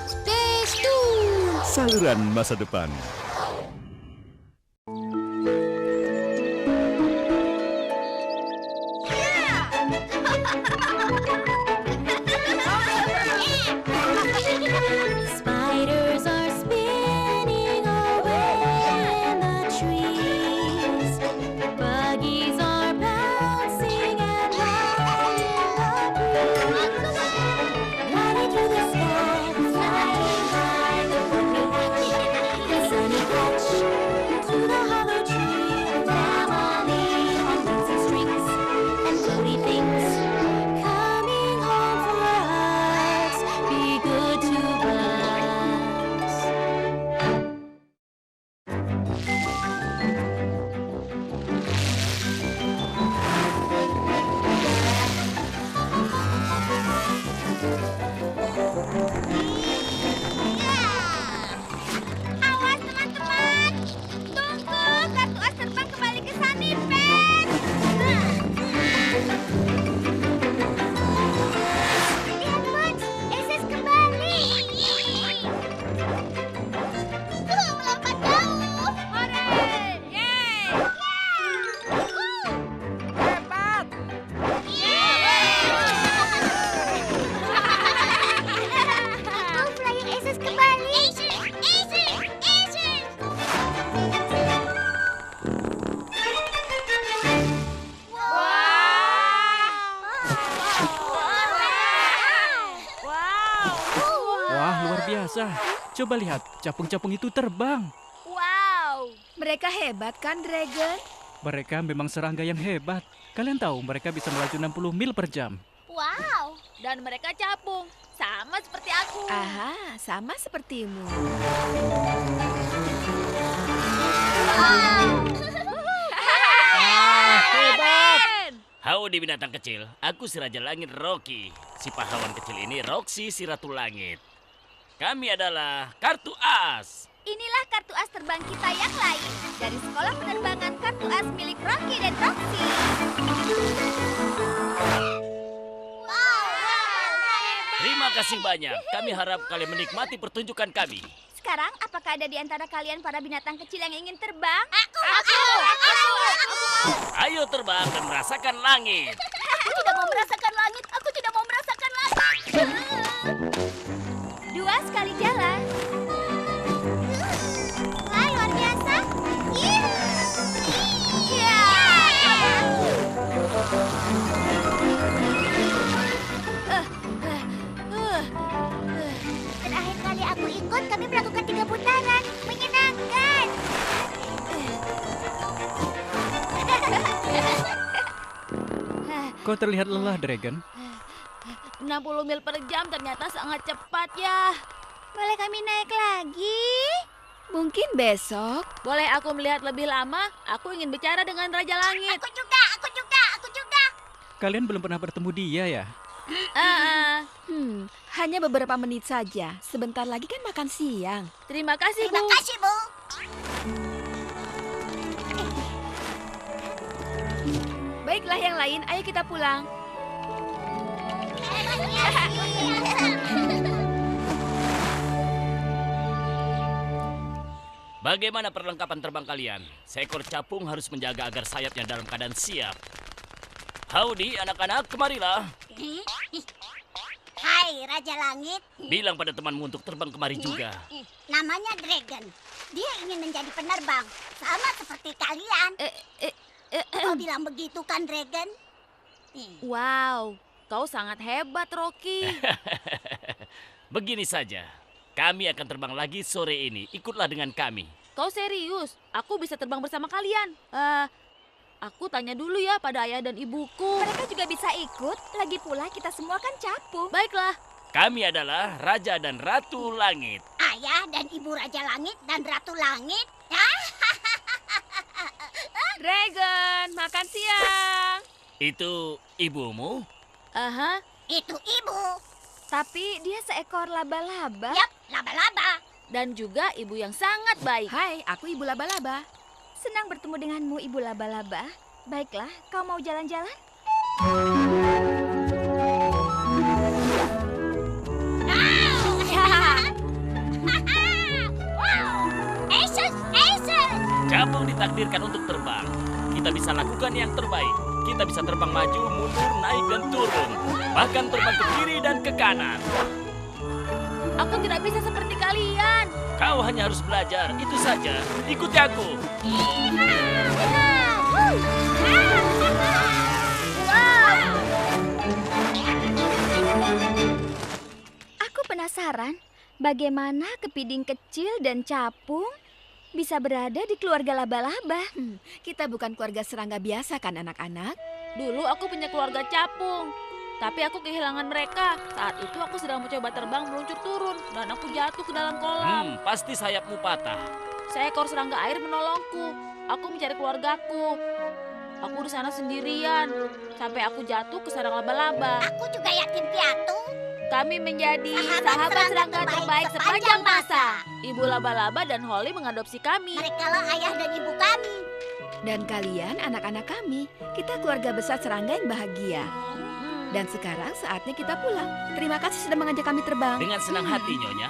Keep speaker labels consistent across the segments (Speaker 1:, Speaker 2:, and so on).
Speaker 1: Space Tune.
Speaker 2: Saluran masa depan.
Speaker 1: Spiders are spinning away in the trees. Buggies are bouncing and riding the breeze. Gliding through the sky, flying high. The sunny patch to the hollow tree. Family on rings and strings and floaty things. Coming home for us. Be good to us.
Speaker 3: Awas teman-teman, tunggu, kartu as terbang kembali ke Sunnyfair. Lihat Bud, Aces kembali. Melompat jauh. Hore, yeay. Hebat. Tunggu, Flying Aces kembali. Aces.
Speaker 4: Wah, luar biasa. Coba lihat, capung-capung itu terbang.
Speaker 3: Wow.
Speaker 5: Mereka hebat kan, Dragon?
Speaker 4: Mereka memang serangga yang hebat. Kalian tahu mereka bisa melaju 60 mil per jam.
Speaker 3: Wow. Dan mereka capung, sama seperti aku.
Speaker 5: Aha, sama sepertimu.
Speaker 3: Hebat.
Speaker 6: Howdy binatang kecil, aku si Raja Langit Rocky. Si pahlawan kecil ini Roxy si Ratu Langit. Kami adalah Kartu As.
Speaker 3: Inilah kartu as terbang kita yang lain dari sekolah penerbangan kartu as milik Rocky dan Roxy.
Speaker 6: Terima kasih banyak. Kami harap kalian menikmati pertunjukan kami.
Speaker 3: Sekarang, apakah ada di antara kalian para binatang kecil yang ingin terbang? Aku.
Speaker 6: Ayo terbang dan merasakan langit.
Speaker 3: Aku tidak mau merasakan langit. Aku tidak mau merasakan langit. Dua sekali jalan. Wah, luar biasa. Iya. Terakhir kali aku ikut, kami melakukan 3 putaran. Menyenangkan.
Speaker 4: Kau terlihat lelah, Dragon.
Speaker 3: 60 mil per jam ternyata sangat cepat ya. Boleh kami naik lagi?
Speaker 5: Mungkin besok.
Speaker 3: Boleh aku melihat lebih lama? Aku ingin bicara dengan Raja Langit. Aku juga.
Speaker 4: Kalian belum pernah bertemu dia ya?
Speaker 5: Hanya beberapa menit saja. Sebentar lagi kan makan siang.
Speaker 3: Terima kasih, Bu.
Speaker 5: Baiklah yang lain, ayo kita pulang.
Speaker 6: Bagaimana perlengkapan terbang kalian? Seekor capung harus menjaga agar sayapnya dalam keadaan siap. Howdy anak-anak, kemarilah.
Speaker 7: Hai Raja Langit,
Speaker 6: Bilang pada temanmu untuk terbang kemari juga.
Speaker 7: namanya Dragon. Dia ingin menjadi penerbang, sama seperti kalian. Kau bilang begitu kan, Dragon?
Speaker 3: Wow, kau sangat hebat, Rocky.
Speaker 6: Begini saja, kami akan terbang lagi sore ini. Ikutlah dengan kami.
Speaker 3: Kau serius? Aku bisa terbang bersama kalian. Aku tanya dulu ya pada ayah dan ibuku.
Speaker 5: Mereka juga bisa ikut. Lagi pula kita semua kan capung.
Speaker 3: Baiklah.
Speaker 6: Kami adalah Raja dan Ratu Langit.
Speaker 7: Ayah dan Ibu Raja Langit dan Ratu Langit.
Speaker 5: Dragon, makan siang.
Speaker 6: Itu ibumu?
Speaker 3: Aha.
Speaker 7: Itu ibu.
Speaker 5: Tapi dia seekor laba-laba.
Speaker 7: Yap, laba-laba.
Speaker 3: Dan juga ibu yang sangat baik.
Speaker 5: Hai, aku Ibu Laba-Laba. Senang bertemu denganmu, Ibu Laba-Laba. Baiklah, kau mau jalan-jalan?
Speaker 7: Aces, Aces.
Speaker 6: Capung ditakdirkan untuk terbang. Kita bisa lakukan yang terbaik. Kita bisa terbang maju, mundur, naik dan turun. Bahkan terbang ke kiri dan ke kanan.
Speaker 3: Aku tidak bisa seperti kalian.
Speaker 6: Kau hanya harus belajar, itu saja. Ikuti aku.
Speaker 5: Aku penasaran, bagaimana kepiting kecil dan capung bisa berada di keluarga laba-laba?
Speaker 2: Kita bukan keluarga serangga biasa kan anak-anak?
Speaker 3: Dulu aku punya keluarga capung. Tapi aku kehilangan mereka. Saat itu aku sedang mencoba terbang meluncur turun. Dan aku jatuh ke dalam kolam.
Speaker 6: Pasti sayapmu patah.
Speaker 3: Seekor serangga air menolongku. Aku mencari keluargaku. Aku di sana sendirian. Sampai aku jatuh ke sarang laba-laba.
Speaker 7: Aku juga yatim piatu.
Speaker 3: Kami menjadi sahabat serangga terbaik sepanjang masa. Ibu laba-laba dan Holly mengadopsi kami.
Speaker 7: Merekalah ayah dan ibu kami.
Speaker 2: Dan kalian anak-anak kami, kita keluarga besar serangga yang bahagia. Dan sekarang saatnya kita pulang. Terima kasih sudah mengajak kami terbang.
Speaker 6: Dengan senang hati, Nyonya.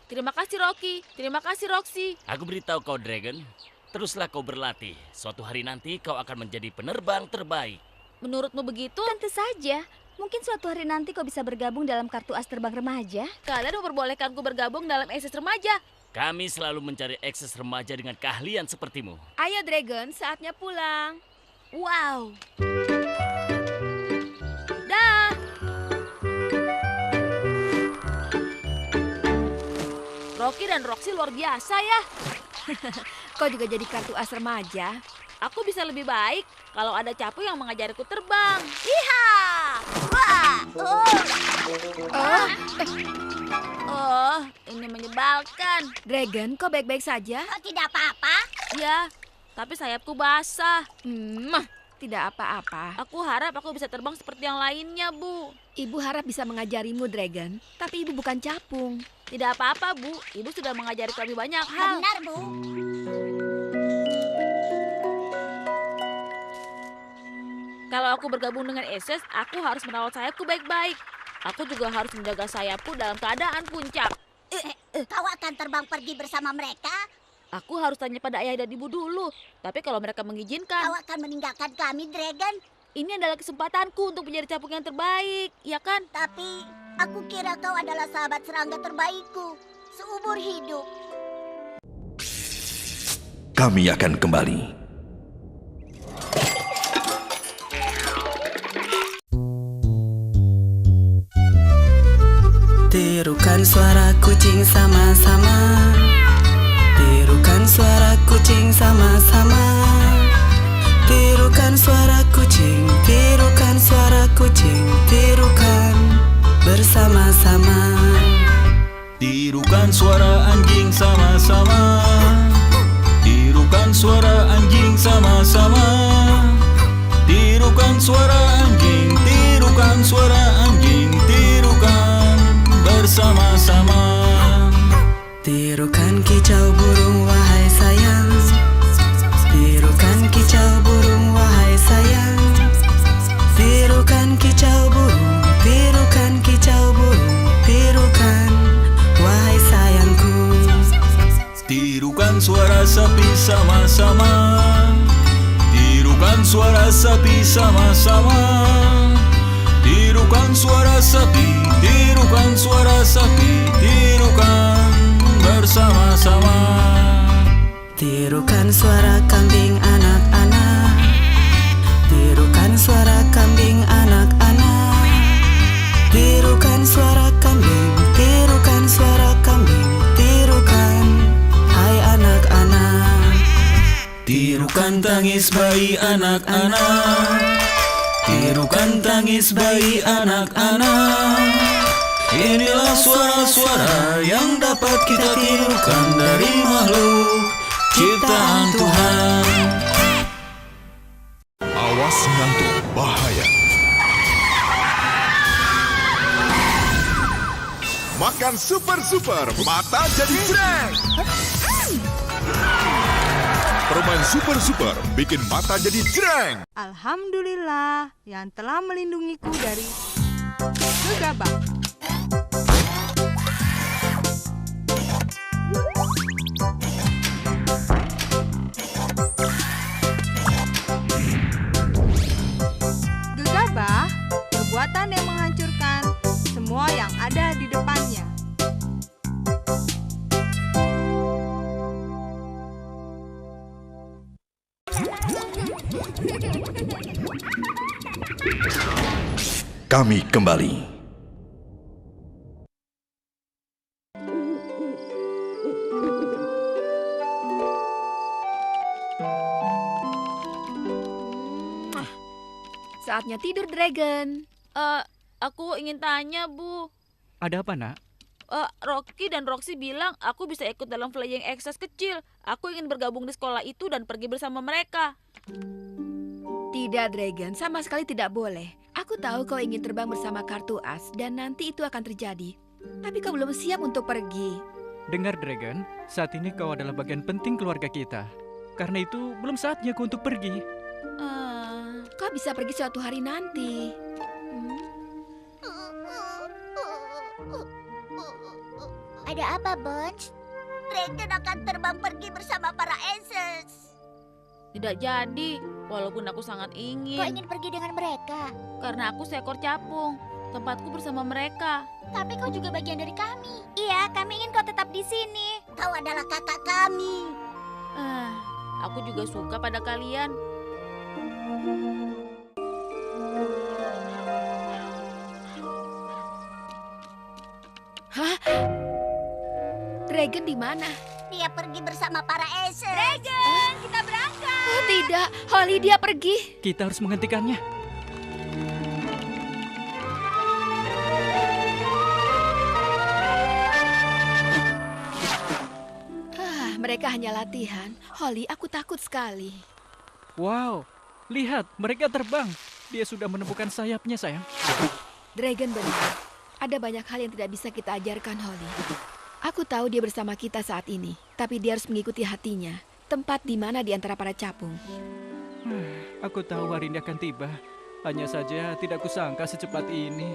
Speaker 3: Terima kasih Rocky. Terima kasih Roxy.
Speaker 6: Aku beritahu kau, Dragon. Teruslah kau berlatih. Suatu hari nanti kau akan menjadi penerbang terbaik.
Speaker 3: Menurutmu begitu?
Speaker 5: Tentu saja. Mungkin suatu hari nanti kau bisa bergabung dalam kartu as terbang remaja.
Speaker 3: Kalian memperbolehkanku bergabung dalam Aces Remaja.
Speaker 6: Kami selalu mencari akses remaja dengan keahlian sepertimu.
Speaker 2: Ayo Dragon, saatnya pulang.
Speaker 3: Wow. Dah. Rocky dan Roxy luar biasa ya.
Speaker 2: Kau juga jadi kartu as remaja.
Speaker 3: Aku bisa lebih baik kalau ada capung yang mengajariku terbang.
Speaker 7: Iha! Wah!
Speaker 3: Oh, ini menyebalkan.
Speaker 2: Dragon, kau baik-baik saja?
Speaker 7: Kau tidak apa-apa?
Speaker 3: Ya, tapi sayapku basah.
Speaker 2: Tidak apa-apa.
Speaker 3: Aku harap aku bisa terbang seperti yang lainnya, Bu.
Speaker 2: Ibu harap bisa mengajarimu, Dragon. Tapi ibu bukan capung.
Speaker 3: Tidak apa-apa, Bu. Ibu sudah mengajari kami banyak hal.
Speaker 7: Benar, Bu.
Speaker 3: Kalau aku bergabung dengan Aces, aku harus merawat sayapku baik-baik. Aku juga harus menjaga sayapku dalam keadaan puncak.
Speaker 7: Kau akan terbang pergi bersama mereka?
Speaker 3: Aku harus tanya pada ayah dan ibu dulu. Tapi kalau mereka mengizinkan,
Speaker 7: Kau akan meninggalkan kami, Dragon?
Speaker 3: ini adalah kesempatanku untuk menjadi capung yang terbaik, ya kan?
Speaker 7: Tapi aku kira kau adalah sahabat serangga terbaikku seumur hidup.
Speaker 8: Kami akan kembali.
Speaker 9: Tirukan suara kucing sama-sama. Tirukan suara kucing sama-sama. Tirukan suara kucing, tirukan suara kucing, tirukan bersama-sama.
Speaker 10: Tirukan suara anjing sama-sama. Tirukan suara anjing sama-sama. Tirukan suara anjing, tirukan suara anjing, tirukan bersama-sama.
Speaker 9: Tirukan kicau burung wahai sayang. Tirukan kicau burung wahai sayang. Tirukan kicau burung, tirukan kicau burung, tirukan wahai sayangku.
Speaker 10: Tirukan suara sapi sama-sama. Tirukan suara sapi sama-sama. Tirukan suara sapi, tirukan suara sapi, tirukan bersama-sama.
Speaker 9: Tirukan suara kambing anak-anak. Tirukan suara kambing anak-anak. Tirukan suara kambing, tirukan suara kambing, tirukan hai anak-anak.
Speaker 10: Tirukan tangis bayi anak-anak. Tirukan tangis bayi anak-anak. Inilah suara-suara yang dapat kita tirukan dari makhluk ciptaan Tuhan.
Speaker 8: Awas ngantuk, bahaya. Makan super-super, mata jadi jreng. permain super bikin mata jadi jreng.
Speaker 11: Alhamdulillah yang telah melindungiku dari gegabah. Gegabah, perbuatan yang menghancurkan semua yang ada di depannya.
Speaker 8: Kami kembali.
Speaker 2: Saatnya tidur, Dragon.
Speaker 3: Aku ingin tanya, Bu.
Speaker 4: Ada apa, Nak?
Speaker 3: Rocky dan Roxy bilang aku bisa ikut dalam flying exercise kecil. Aku ingin bergabung di sekolah itu dan pergi bersama mereka.
Speaker 2: Tidak, Dragon. Sama sekali tidak boleh. Aku tahu kau ingin terbang bersama kartu as dan nanti itu akan terjadi. Tapi kau belum siap untuk pergi.
Speaker 4: Dengar, Dragon. Saat ini kau adalah bagian penting keluarga kita. Karena itu belum saatnya kau untuk pergi.
Speaker 2: Kau bisa pergi suatu hari nanti.
Speaker 7: Ada apa, Bones? Dragon akan terbang pergi bersama para Aces.
Speaker 3: Tidak jadi, walaupun aku sangat ingin.
Speaker 7: Kau ingin pergi dengan mereka?
Speaker 3: Karena aku seekor capung. Tempatku bersama mereka.
Speaker 7: Tapi kau juga bagian dari kami. Iya, kami ingin kau tetap di sini. Kau adalah kakak kami.
Speaker 3: Aku juga suka pada kalian.
Speaker 2: Hah? Dragon di mana?
Speaker 7: Dia pergi bersama para Aces. Dragon, kita berangkat.
Speaker 2: Oh tidak, Holly, dia pergi.
Speaker 4: Kita harus menghentikannya.
Speaker 2: Mereka hanya latihan. Holly, aku takut sekali.
Speaker 4: Wow, lihat, mereka terbang. Dia sudah menemukan sayapnya, sayang.
Speaker 2: Dragon benar. Ada banyak hal yang tidak bisa kita ajarkan, Holly. Aku tahu dia bersama kita saat ini, tapi dia harus mengikuti hatinya. Tempat di mana di antara para capung.
Speaker 4: Aku tahu hari ini akan tiba. Hanya saja tidak kusangka secepat ini.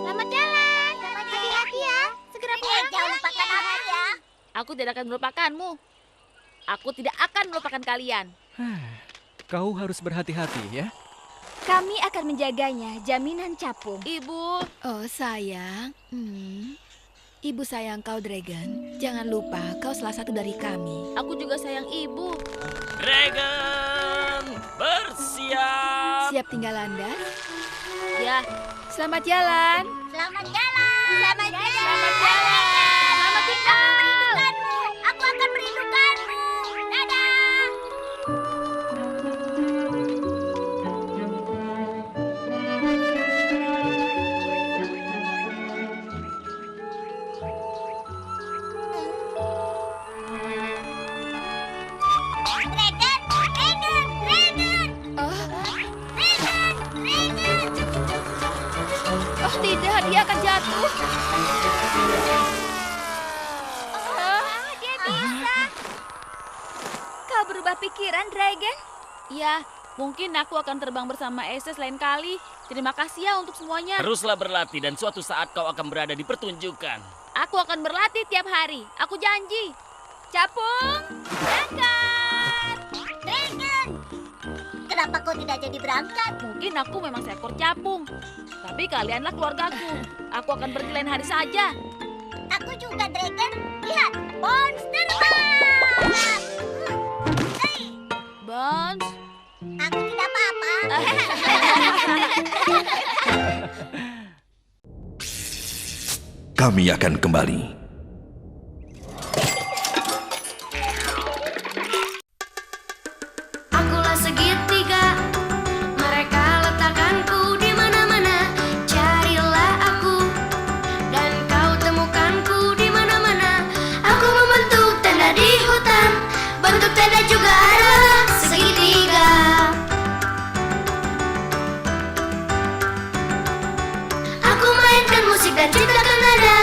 Speaker 7: Selamat jalan. Hati-hati ya. Segera pulang. Jangan lupakan aku ya.
Speaker 3: Aku tidak akan melupakanmu. Aku tidak akan melupakan kalian.
Speaker 4: Kau harus berhati-hati ya.
Speaker 5: Kami akan menjaganya, jaminan capung.
Speaker 3: Ibu.
Speaker 2: Oh sayang. Ibu sayang kau, Dragon. Jangan lupa kau salah satu dari kami.
Speaker 3: Aku juga sayang ibu.
Speaker 6: Dragon, bersiap.
Speaker 2: Siap tinggal landas?
Speaker 3: Ya.
Speaker 2: Selamat jalan.
Speaker 7: Selamat jalan. Selamat jalan.
Speaker 2: Selamat jalan.
Speaker 7: Selamat tinggal. Merindukanmu. Aku akan merindukanmu. Dadah.
Speaker 2: Oh tidak, dia akan jatuh.
Speaker 5: Dia bisa. Kau berubah pikiran, Dragon?
Speaker 3: Ya, mungkin aku akan terbang bersama Aces lain kali. Terima kasih ya untuk semuanya.
Speaker 6: Teruslah berlatih dan suatu saat kau akan berada di pertunjukan.
Speaker 3: Aku akan berlatih tiap hari. Aku janji.
Speaker 5: Capung, berangkat.
Speaker 7: Dragon, kenapa kau tidak jadi berangkat?
Speaker 3: Mungkin aku memang seekor capung. Tapi kalianlah keluargaku. Aku akan pergi lain hari saja.
Speaker 7: Aku juga, Dragon. Lihat, Bones terbang.
Speaker 3: Bones.
Speaker 7: Aku tidak apa-apa.
Speaker 8: Kami akan kembali.
Speaker 1: Akulah segitiga, mereka letakkanku di mana-mana. Carilah aku, dan kau temukanku di mana-mana. Aku membentuk tenda di hutan, bentuk tenda juga adalah segitiga. Aku mainkan musik dan ciptakan nada.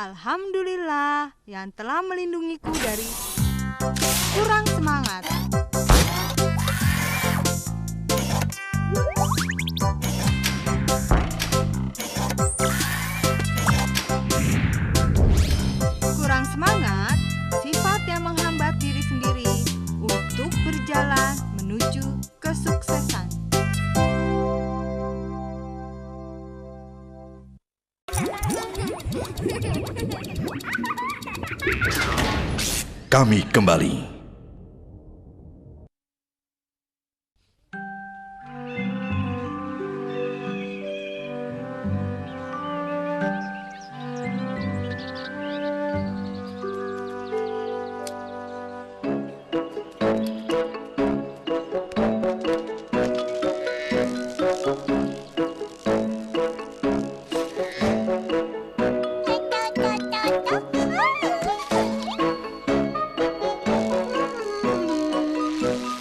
Speaker 11: Alhamdulillah yang telah melindungiku dari kurang semangat. Kurang semangat, sifat yang menghambat diri sendiri untuk berjalan menuju kesuksesan.
Speaker 8: Kami kembali.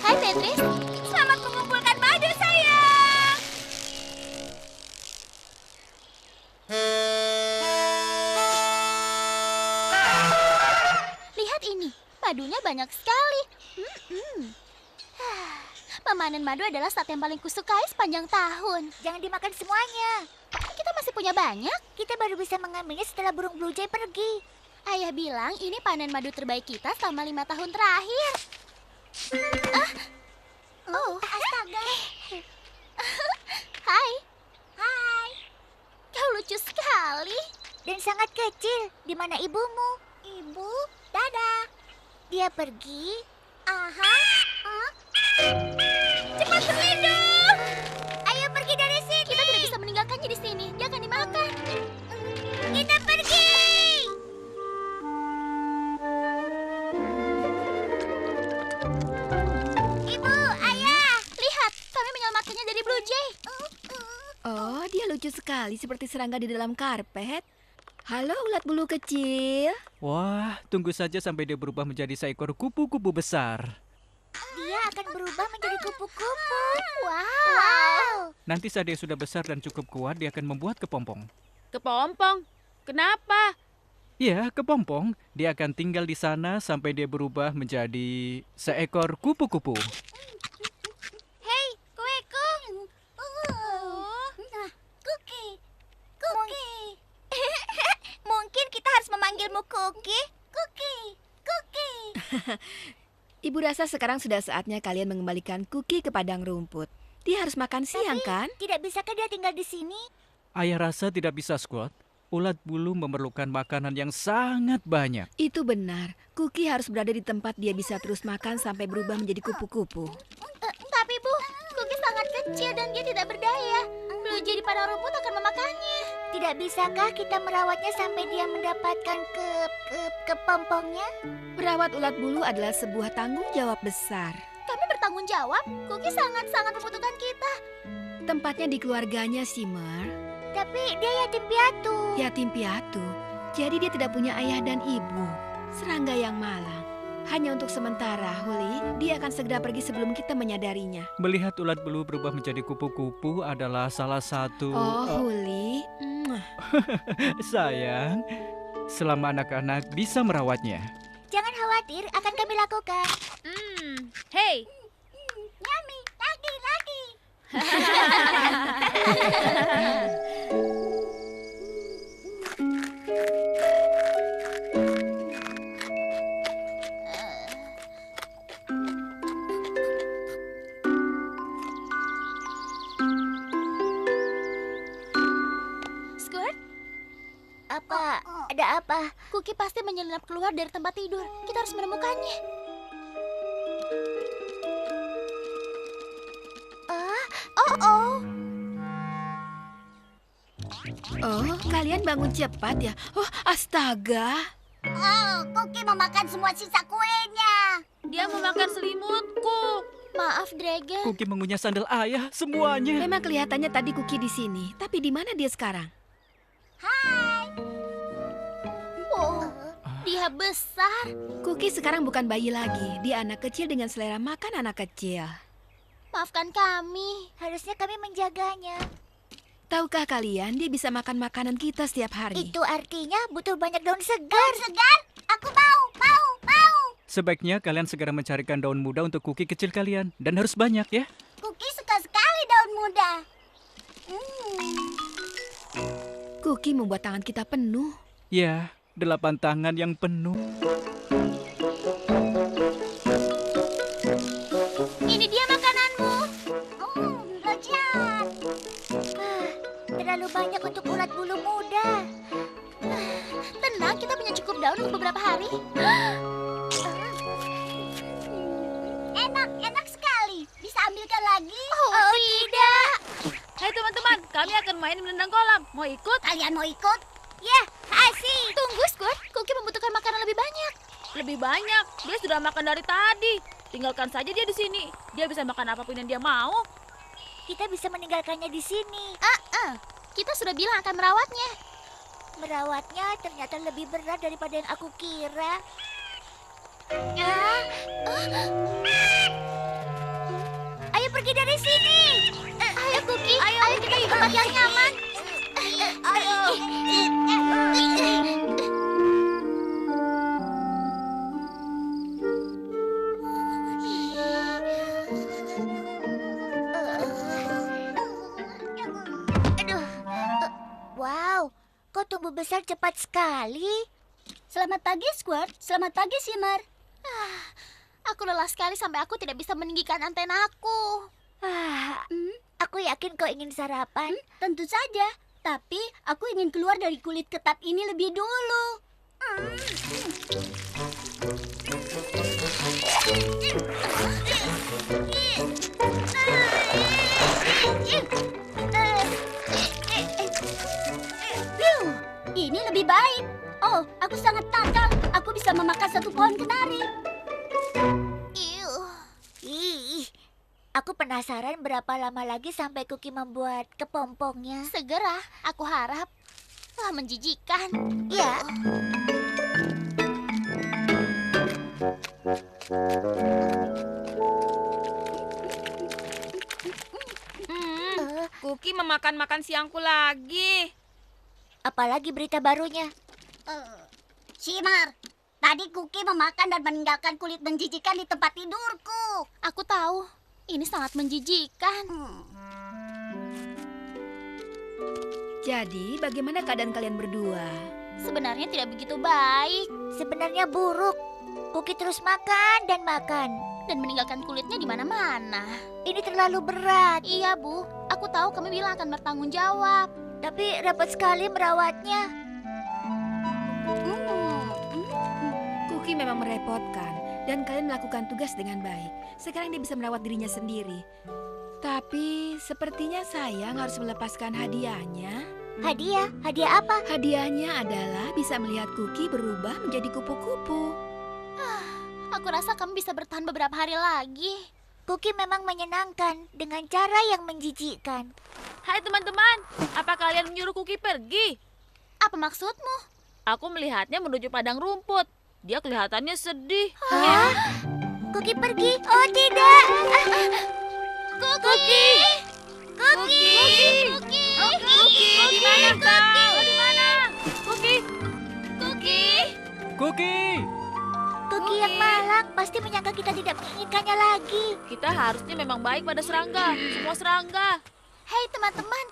Speaker 5: Hai Beatrice, selamat mengumpulkan madu sayang. Lihat ini, madunya banyak sekali. Memanen madu adalah saat yang paling kusukai sepanjang tahun. Jangan dimakan semuanya. Kita masih punya banyak. Kita baru bisa mengambilnya setelah burung blue jay pergi. Ayah bilang ini panen madu terbaik kita selama 5 tahun terakhir. Astaga. Hai. Hai. Kau lucu sekali. Dan sangat kecil. Di mana ibumu? Ibu? Dadah. Dia pergi. Aha. Cepat berlindung. Ayo pergi dari sini. Kita tidak bisa meninggalkannya di sini. Dia akan dimakan. Kita pergi. Ibu, ayah. Lihat, kami menyelamatkannya dari blue jay.
Speaker 2: Oh, dia lucu sekali seperti serangga di dalam karpet. Halo ulat bulu kecil.
Speaker 4: Wah, tunggu saja sampai dia berubah menjadi seekor kupu-kupu besar.
Speaker 5: Dia akan berubah menjadi kupu-kupu. Wow.
Speaker 4: Nanti saat dia sudah besar dan cukup kuat, dia akan membuat kepompong.
Speaker 3: Kepompong? Kenapa?
Speaker 4: Ya, kepompong. Dia akan tinggal di sana sampai dia berubah menjadi seekor kupu-kupu.
Speaker 5: Hei, kueku. Cookie. Cookie. Mungkin kita harus memanggilmu Cookie. Cookie. Cookie.
Speaker 2: Ibu rasa sekarang sudah saatnya kalian mengembalikan Cookie ke padang rumput. Dia harus makan siang, kan?
Speaker 5: Tidak bisakah dia tinggal di sini?
Speaker 4: Ayah rasa tidak bisa, Squat. Ulat bulu memerlukan makanan yang sangat banyak.
Speaker 2: Itu benar. Cookie harus berada di tempat dia bisa terus makan sampai berubah menjadi kupu-kupu.
Speaker 5: Tapi Bu, Cookie sangat kecil dan dia tidak berdaya. Blue jay di padang rumput akan memakannya. Tidak bisakah kita merawatnya sampai dia mendapatkan kepompongnya?
Speaker 2: Merawat ulat bulu adalah sebuah tanggung jawab besar.
Speaker 5: Kami bertanggung jawab. Cookie sangat-sangat membutuhkan kita.
Speaker 2: Tempatnya di keluarganya, Simmer.
Speaker 5: Tapi dia yatim piatu.
Speaker 2: Yatim piatu. Jadi dia tidak punya ayah dan ibu. Serangga yang malang. Hanya untuk sementara, Holly. Dia akan segera pergi sebelum kita menyadarinya.
Speaker 4: Melihat ulat bulu berubah menjadi kupu-kupu adalah salah satu...
Speaker 2: Holly.
Speaker 4: Sayang, selama anak-anak bisa merawatnya.
Speaker 5: Jangan khawatir, akan kami lakukan.
Speaker 3: Hei,
Speaker 5: Yummy, lagi.
Speaker 1: Squirt,
Speaker 5: Apa? Ada apa?
Speaker 1: Cookie pasti menyelinap keluar dari tempat tidur. Kita harus menemukannya.
Speaker 2: Oh, kalian bangun cepat ya? Oh, astaga.
Speaker 7: Oh, Cookie memakan semua sisa kuenya.
Speaker 3: dia memakan selimutku.
Speaker 1: Maaf, Dragon.
Speaker 4: Cookie mengunyah sandal ayah semuanya.
Speaker 2: Memang kelihatannya tadi Cookie di sini, tapi di mana dia sekarang?
Speaker 7: Hai.
Speaker 1: Oh, dia besar.
Speaker 2: Cookie sekarang bukan bayi lagi. Dia anak kecil dengan selera makan anak kecil.
Speaker 1: Maafkan kami.
Speaker 5: Harusnya kami menjaganya.
Speaker 2: Tahukah kalian dia bisa makan makanan kita setiap hari?
Speaker 5: Itu artinya butuh banyak daun segar. Daun segar? Aku mau.
Speaker 4: Sebaiknya kalian segera mencarikan daun muda untuk kuki kecil kalian. Dan harus banyak ya.
Speaker 7: Kuki suka sekali daun muda.
Speaker 2: Kuki membuat tangan kita penuh.
Speaker 4: Ya, 8 tangan yang penuh.
Speaker 5: Ini dia makananmu.
Speaker 7: Lezat.
Speaker 5: Terlalu banyak untuk ulat bulu muda.
Speaker 1: Tenang, kita punya cukup daun untuk beberapa hari.
Speaker 7: Enak sekali. Bisa ambilkan lagi?
Speaker 5: Oh, tidak.
Speaker 3: Hai teman-teman, kami akan main menendang kolam. Mau ikut?
Speaker 7: Kalian mau ikut?
Speaker 5: Ya, asik.
Speaker 1: Tunggu, Squid. Kuki membutuhkan makanan lebih banyak.
Speaker 3: Lebih banyak. Dia sudah makan dari tadi. Tinggalkan saja dia di sini. Dia bisa makan apapun yang dia mau.
Speaker 5: Kita bisa meninggalkannya di sini.
Speaker 1: Kita sudah bilang akan merawatnya.
Speaker 5: Merawatnya ternyata lebih berat daripada yang aku kira. Ayo pergi dari sini.
Speaker 1: Ayo, Kuki. Ayo kita ke tempat yang nyaman.
Speaker 5: Wow, kau tumbuh besar cepat sekali.
Speaker 7: Selamat pagi, Squirt. Selamat pagi, Shimmer.
Speaker 1: Aku lelah sekali sampai aku tidak bisa meninggikan antena aku.
Speaker 5: Aku yakin kau ingin sarapan.
Speaker 7: Tentu saja. Tapi aku ingin keluar dari kulit ketat ini lebih dulu. Ini lebih baik. Oh, aku sangat nakal. Aku bisa memakan satu pohon kenari.
Speaker 5: Ih, aku penasaran berapa lama lagi sampai Kuki membuat kepompongnya.
Speaker 1: Segera, aku harap. Wah, menjijikan.
Speaker 5: Ya.
Speaker 11: Kuki memakan makan siangku lagi.
Speaker 5: Apalagi berita barunya?
Speaker 7: Shimmer, tadi Kuki memakan dan meninggalkan kulit menjijikan di tempat tidurku.
Speaker 1: Aku tahu, ini sangat menjijikan.
Speaker 2: Jadi, bagaimana keadaan kalian berdua?
Speaker 1: Sebenarnya tidak begitu baik.
Speaker 5: Sebenarnya buruk. Kuki terus makan dan makan.
Speaker 1: Dan meninggalkan kulitnya di mana-mana.
Speaker 5: Ini terlalu berat.
Speaker 1: Iya, Bu. Aku tahu kamu bilang akan bertanggung jawab.
Speaker 5: Tapi repot sekali merawatnya.
Speaker 2: Kuki memang merepotkan. Dan kalian melakukan tugas dengan baik. Sekarang dia bisa merawat dirinya sendiri. Tapi sepertinya sayang harus melepaskan hadiahnya.
Speaker 5: Hadiah? Hadiah apa?
Speaker 2: Hadiahnya adalah bisa melihat Kuki berubah menjadi kupu-kupu.
Speaker 1: Aku rasa kamu bisa bertahan beberapa hari lagi.
Speaker 5: Kuki memang menyenangkan dengan cara yang menjijikkan.
Speaker 3: Hai teman-teman, apa kalian menyuruh Kuki pergi?
Speaker 1: Apa maksudmu?
Speaker 3: Aku melihatnya menuju padang rumput. Dia kelihatannya sedih.
Speaker 5: Hah? Kuki pergi? Oh tidak!
Speaker 1: Kuki!
Speaker 5: Kuki!
Speaker 1: Kuki!
Speaker 3: Kuki, di mana kau? Di mana? Kuki!
Speaker 1: Kuki!
Speaker 4: Kuki!
Speaker 5: Kuki yang malang pasti menyangka kita tidak menginginkannya lagi.
Speaker 3: Kita harusnya memang baik pada serangga. Semua serangga.
Speaker 1: Hei teman-teman,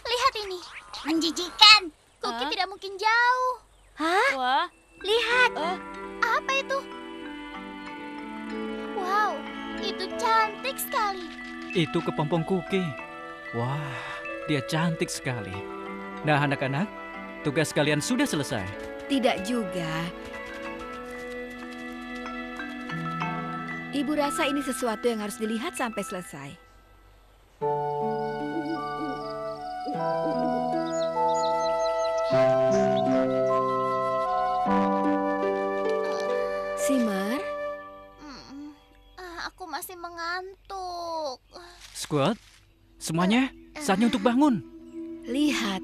Speaker 1: lihat ini.
Speaker 7: Menjijikan.
Speaker 1: Kuki tidak mungkin jauh.
Speaker 5: Hah?
Speaker 3: Wah,
Speaker 5: Lihat.
Speaker 1: Apa itu? Wow, itu cantik sekali.
Speaker 4: Itu kepompong Kuki. Wah, dia cantik sekali. Nah anak-anak, tugas kalian sudah selesai.
Speaker 2: Tidak juga. Ibu rasa ini sesuatu yang harus dilihat sampai selesai. Shimmer,
Speaker 1: Aku masih mengantuk.
Speaker 4: Squid, semuanya saatnya untuk bangun.
Speaker 2: lihat.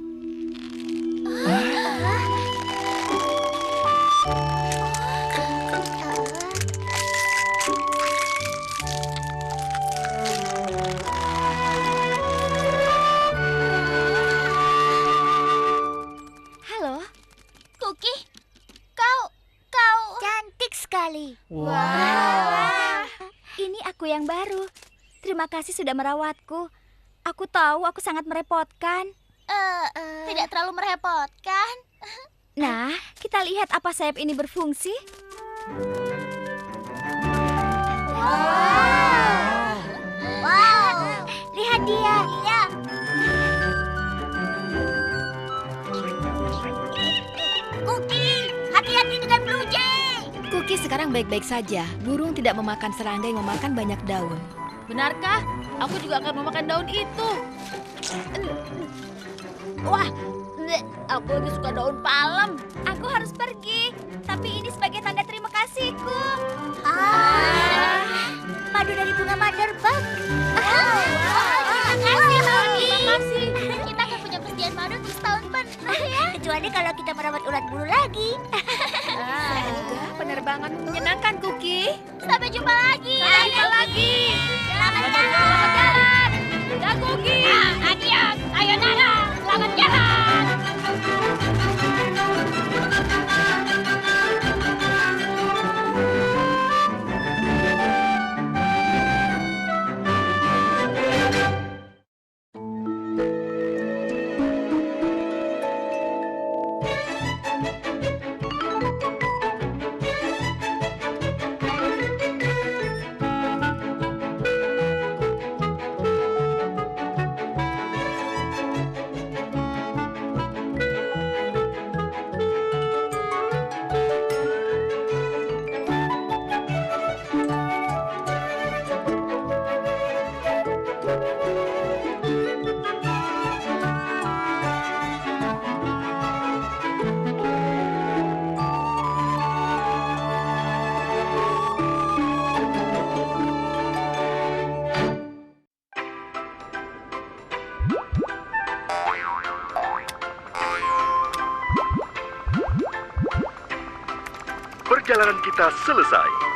Speaker 5: yang baru. Terima kasih sudah merawatku. Aku tahu aku sangat merepotkan.
Speaker 1: Tidak terlalu merepotkan.
Speaker 5: Nah, kita lihat apa sayap ini berfungsi.
Speaker 7: Wow.
Speaker 5: Lihat dia.
Speaker 7: Iya. Cookie, hati-hati dengan Blue Jay.
Speaker 2: Cookie sekarang baik-baik saja. Burung tidak memakan serangga yang memakan banyak daun.
Speaker 3: Benarkah? Aku juga akan memakan daun itu. Wah, aku lebih suka daun palem.
Speaker 5: Aku harus pergi, tapi ini sebagai tanda terima kasihku. Madu dari bunga Motherbuck.
Speaker 1: Terima kasih. Kita akan punya persediaan madu untuk setahun penuh ya.
Speaker 5: Kecuali kalau kita merawat ulat bulu lagi.
Speaker 2: Semoga penerbangan menyenangkan, Cookie.
Speaker 1: Sampai jumpa lagi.
Speaker 3: Sampai jumpa lagi.
Speaker 1: Selamat
Speaker 3: jalan. Dadah, Cookie.
Speaker 1: Adios. Sayonara. Selamat jalan.
Speaker 8: Perjalanan kita selesai.